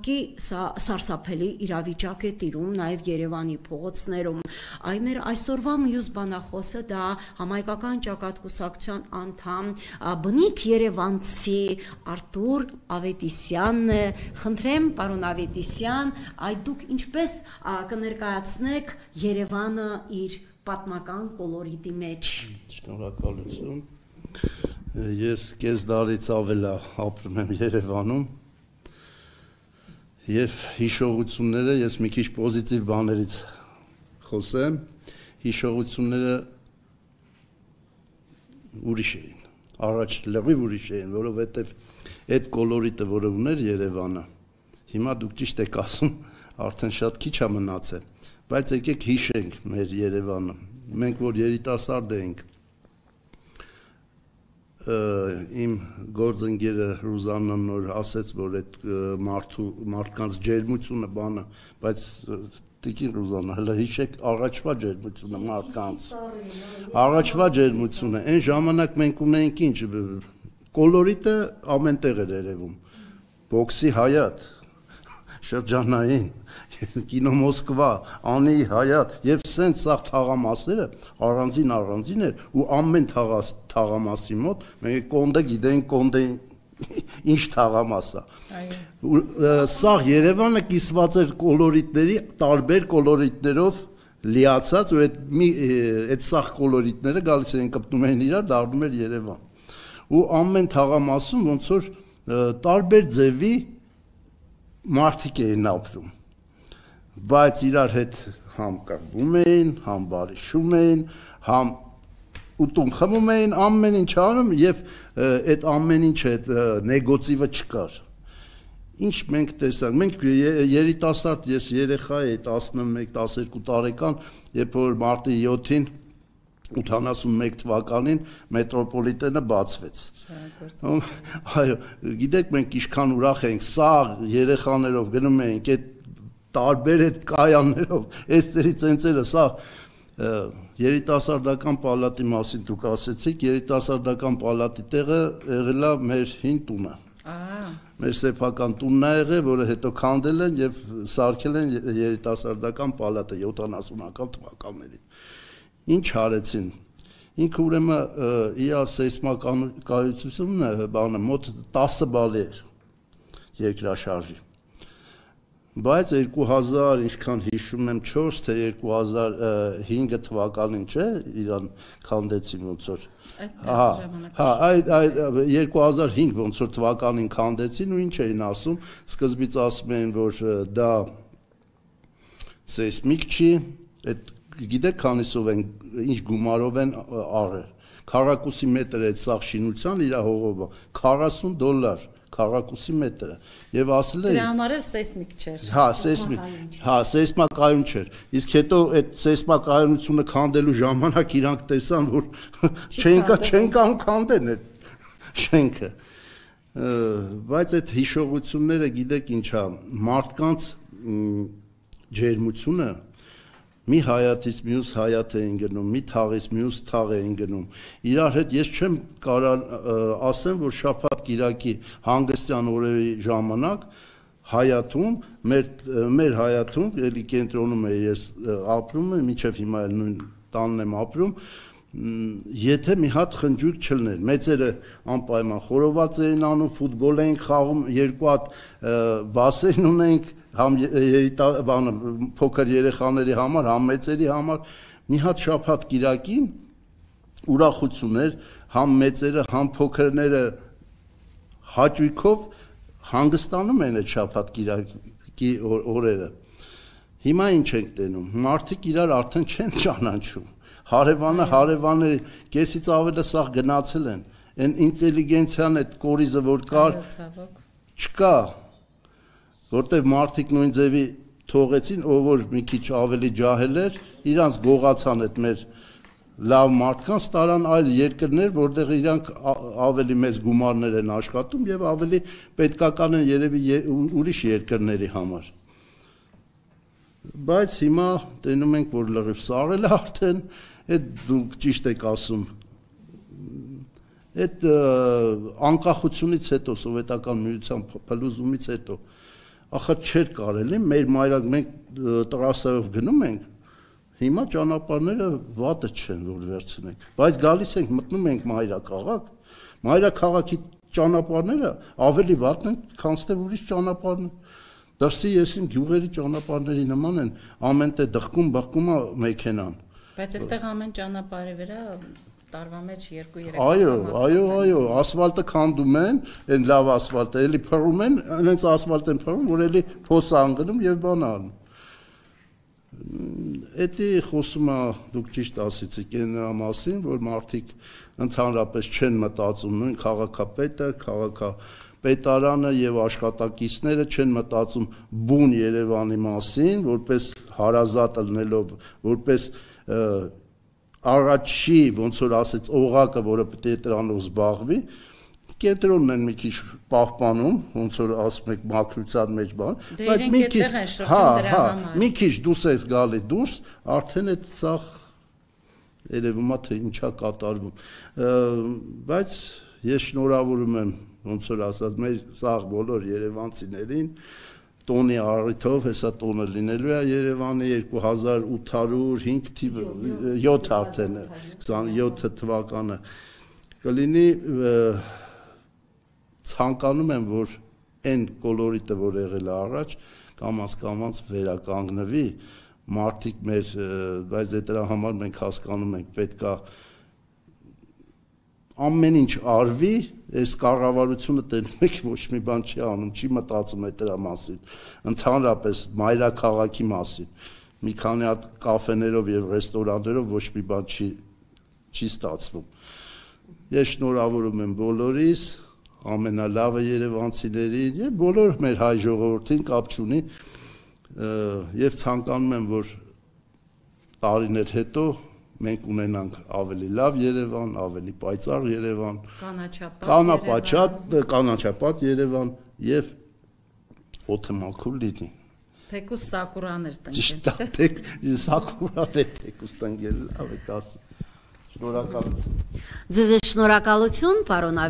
ուղղակի սարսափելի իրավիճակ է տիրում նաև Երևանի փողոցներում։ Այ մեր այսօրվա մյուս բանախոսը դա Համայնքական ճակատկուսակցության անդամ բնիկ երևանցի Արտուր Ավետիսյանն է։ Խնդրեմ, պարոն Ավետիսյան, այդ դուք ինչպես կներկայացնեք Երևանը իր պատմական կոլորիտի մեջ։ Շնորհակալություն։ Ես կես դարից ավել ապրում եմ Երևանում եւ հիշողությունները, ես մի քիչ պոզիտիվ բաներից խոսեմ, հիշողությունները ուրիշ էին, առաջ լրիվ ուրիշ էին, որովհետեւ այդ կոլորիտը, որը ուներ Երևանը, հիմա դուք ճիշտ եք ասում, արդեն շատ քիչ է մնացել, բայց եկեք հիշենք մեր Երևանը, մենք որ երիտասարդ էինք, իմ գործընկերը Ռուզաննան նոր ասեց, որ այդ մարդկանց ջերմությունը բանը, բայց տիկին Ռուզաննա, հələ հիշեք առաջվա ջերմությունը մարդկանց, առաջվա ջերմությունը, այն ժամանակ մենք ունեինք ինչ, կոլորիտը ամեն տեղ էր երևում, բոքսի Հայատ, շրջանային, կինո Մոսկվա, Անի Հայատ եւ սենց սաղ թաղամասերը առանձին էր ու ամեն թաղամասի մոտ մենք կոնդե գիտենք կոնդե ինչ թաղամաս է։ Սաղ Երևանը կիսված էր կոլորիտների տարբեր կոլորիտներով լիացած ու այդ սաղ կոլորիտները գալիս էին կպտում էին իրար դառնում էր Երևան։ Ու ամեն թաղամասում ոնց որ տարբեր ձևի մարդիկ էին ապրում, բայց իրար հետ համ կռվում էին, համ բարիշում էին, համ ուտում խմում էին, ամեն ինչ անում եւ այդ ամեն ինչ այդ նեգոտիվը չկար։ Ինչ մենք տեսանք, մենք երիտասարդ, ես երեխա էի 11-12 տարեկան, երբ որ մարտի 7-ին 81 թվականին մետրոպոլիտենը բացվեց։ Այո, գիտեք մենք ինչքան ուրախ ենք, սա երեխաներով գնում էինք այդ տարբեր այդ կայաններով, այս ծերի ծենցերը, սա երիտասարդական պալատի մասին դուք ասեցիք, երիտասարդական պալատի տեղը եղել է մեր հին տունը։ Մեր սեփական տունն է եղել, որը հետո քանդել են եւ սարքել են երիտասարդական պալատը 70-ական թվականներին։ Ինչ արեցին։ Ինքը ուրեմն իր սեյսմակայունությունը բանը մոտ 10 բալի էր երկրաշարժի։ Բայց 2000 ինչքան հիշում եմ 4 թե 2005 թվականին չէ իրան քանդեցին ոնց որ այդ 2005 ոնց որ թվականին քանդեցին ու ինչ էին ասում սկզբից ասում էին որ դա սեյսմիկ չի այդ գիտեք քանիսով են ինչ գումարով են արել քառակուսի մետր այդ սաղ շինության իր հողով $40 քառակուսի մետրը եւ ասել են դրա համար էլ սեյսմիկ չէր սեյսմակայուն չէր իսկ հետո այդ սեյսմակայունությունը քանդելու ժամանակ իրանք տեսան որ չեն կան քանդեն այդ շենքը բայց այդ հիշողությունները գիտեք ինչա մարդկանց ջերմությունը մի հայաթից մյուս հայաթ էին գնում, մի թաղից մյուս թաղ էին գնում։ Իրար հետ ես չեմ կարող ասեմ, որ շաբաթ կիրակի հանգստյան օրերի ժամանակ հայաթում, մեր հայաթում, էլի կենտրոնում եմ ես ապրում եմ, մինչև հիմա էլ նույն տանն եմ ապրում, եթե մի հատ խնջույք չլներ, մեծերը անպայման խորոված էին անում, ֆուտբոլ էին խաղում, երկու հատ բասեն ունենք համ փոքր երեխաների համար, համ մեծերի համար, մի հատ շաբաթ կիրակին ուրախություն էր, համ մեծերը, համ փոքրները հաճույքով հանգստանում են այդ շաբաթ կիրակի օրերը։ Հիմա ինչ ենք տենում, մարդիկ իրար արդեն չեն ճանաչում, հարևանները կեսից ավելի սաղ գնացել են, այն ինտելիգենցիան այդ կորիզը որ կար, չկա, որտեվ մարդիկ նույն ձևի թողեցին, ով որ մի քիչ ավելի ջահել էր, իրանց գողացան այդ մեր լավ մարդկանց տարան այլ երկրներ, որտեղ իրանք ավելի մեծ գումարներ են աշխատում եւ ավելի պետքական են երևի ուրիշ երկրների համար։ Բայց հիմա տենում ենք, որ լրիվ սարել է արդեն, այդ դուք ճիշտ եք ասում, այդ անկախությունից հետո, սովետական միության փլուզումից հետո, ախա չէր կարելի, մեր մայրակ մենք տրասայով գնում ենք, հիմա ճանապարհները վատը չեն, որ վերցնենք, բայց գալիս ենք, մտնում ենք մայրաքաղաքի ճանապարհները ավելի վատն են, քան թե ուրիշ ճանապարհներ։ Դրսի ես իմ գյուղերի ճանապարհների նման են, ամեն տեղ բղկում է մեքենան։ Բայց այստեղ ամեն ճանապարհի վրա տարվա մեջ 2-3 Այո, ասֆալտը քանդում են, այն լավ ասֆալտը, էլի փռում են, այնց ասֆալտ են փռում, որ էլի փոս անգնում եւ բան անում։ Էդի խոսում է դուք ճիշտ ասեցիք այն մասին, որ մարդիկ ընդհանրապես չեն մտածում, նույն քաղաքապետը, քաղաքապետարանը եւ աշխատակիցները չեն մտածում բուն Երևանի մասին, որպես հարազատ լինելով, որպես առաջի, ոնց որ ասեց, օղակը, որը պետք է դրանով զբաղվի, կենտրոնն են մի քիչ պահպանում, ոնց որ ասում եք մաքրության մեջ բան, բայց մի քիչ մի քիչ դուրս ես գալի դուրս, արդեն այդ սաղ երևում է թե ինչա կատարվում, բայց ես շնորհավորում եմ, ոնց որ ասած, մեր սաղ բոլոր երևանցիներին, տոնի առիթով, հեսա տոնը լինելու է Երևանի 2805 թիվ 7 արդեն 27 թվականը կլինի ցանկանում եմ, որ այն կոլորիտը, որ եղել է առաջ, կամաց վերականգնվի, մարդիկ մեր, բայց դրա համար մենք հասկանում ենք, պետքա ամեն ինչ արվի, այս կառավարությունը տենում եք ոչ մի բան չի անում, չի մտածում է դրա մասին, ընդհանրապես մայրաքաղաքի մասին, մի քանի հատ կաֆեներով եւ ռեստորաններով ոչ մի բան չի ստացվում։ Ես շնորհավորում եմ բոլորիս, ամենալավը երևանցիներին եւ բոլոր մեր հայ ժողովրդին կապ չունի եւ ցանկանում եմ, որ տարիներ հետո մենք ունենանք ավելի լավ Երևան, ավելի պայծառ Երևան, կանաչապատ Երևան եւ օդը մաքուր լինի։ Թեկուս սակուրաներ տնկեն։ Ճիշտ է, սակուրաներ թեկուս տնկել, լավ եք ասում։ Շնորհակալություն։ Ձեզ շնորհակալություն, պարոն